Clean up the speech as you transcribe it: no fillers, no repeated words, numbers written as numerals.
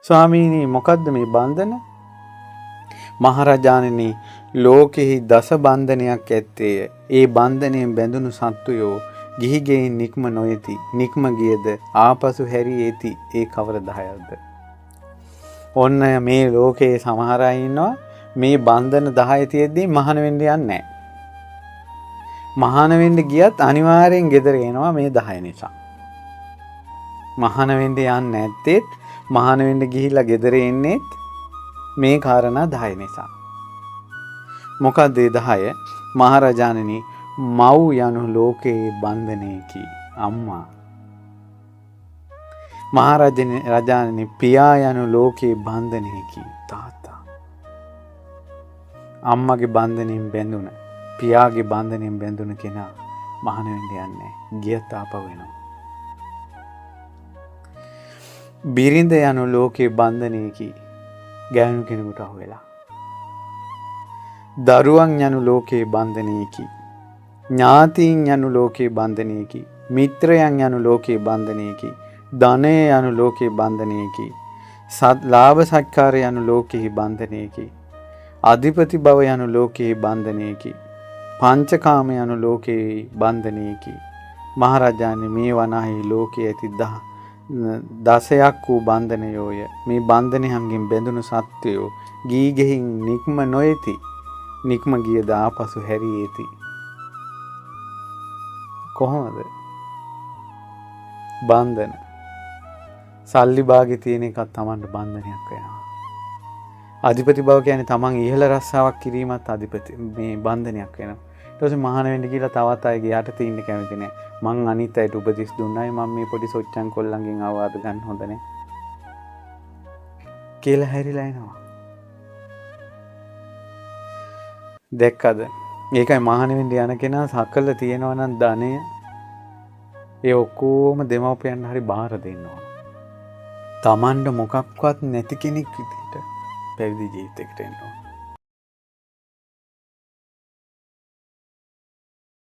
ස්වාමීනි මොකද්ද මේ බන්ධන? මහරජාණෙනි ලෝකෙහි දස බන්ධනයක් ඇත්තේය. ඒ බන්ධනයෙන් බැඳුණු සත්වයෝ ගිහි ගෙයින් නික්ම නොයති. නික්ම ගියද ආපසු හැරී එති. ඒ කවර දහයක්ද? ඔන්න මේ ලෝකයේ සමහර අය ඉන්නවා මේ බන්ධන 10 තියෙද්දි මහාන වෙන්න යන්නේ නැහැ. මහාන වෙන්න ගියත් අනිවාර්යෙන් ගෙදර එනවා මේ 10 නිසා. මහාන වෙන්න යන්නේ නැත්තේ මහාන වෙන්න ගිහිල්ලා ගෙදර එන්නේත් මේ කාරණා 10 නිසා. මොකද ඒ 10? මහරජාණෙනි මව් යනු ලෝකයේ බන්ධනයකි. අම්මා. මහරජාණෙනි පියා යනු ලෝකයේ බන්ධනයකි. තාත්තා. අම්මගේ බන්ධනයෙන් බැඳුන පියාගේ බන්ධනයෙන් බැඳුන කෙනා මහාන වෙන්න යන්නේ ගියත් ආපහු එනවා. බිරිඳ යනු ලෝකයේ බන්ධනයකි. ගෑනු කෙනෙකුට අහු වෙලා. දරුවන් යනු ලෝකයේ බන්ධනයකි. ඥාතීන් යනු ලෝකයේ බන්ධනයකි. මිත්‍රයන් යනු ලෝකයේ බන්ධනයකි. ධනය යනු ලෝකයේ බන්ධනයකි. ලාභ සත්කාර යනු ලෝකයේ බන්ධනයකි. අධිපති භව යනු ලෝකයේ බන්ධනයකි. පංචකාම යනු ලෝකයේ බන්ධනයකි. මහරජාණන් මේ වනාහි ලෝකයේ ඇති දසයක් වූ බන්ධනයෝය. මේ බන්ධනයන්ගෙන් බැඳුණු සත්වයෝ ගී ගෙහින් නික්ම නොයති. නික්ම ගියද ආපසු හැරී එති. කොහොමද? බන්ධන. සල්ලි භාගෙ තියෙන එකක් Tamanට බන්ධනයක් වෙනවා. අධිපති බව කියන්නේ Taman ඉහළ රස්සාවක් කිරීමත් අධිපති මේ බන්ධනයක් වෙනවා. ඊට පස්සේ මහාන වෙන්න කියලා තවත් අයගේ යටතේ ඉන්න කැමති නැහැ. මං අනිත් අයට උපදෙස් දුන්නයි මම මේ පොඩි සොච්චන් කොල්ලන්ගෙන් අවවාද ගන්න හොඳ නැහැ. කියලා හැරිලා එනවා. දැක්කද? මේකයි මහාන වෙන්න යන කෙනා සකල තියෙනවා නම් ධනය ඒ ඔක්කොම දෙමව්පියන් හරි බාර දෙන්න ඕන. Tamanට මොකක්වත් නැති කෙනෙක් විදිහට පැවිදි ජීවිතයකට එන්න ඕන.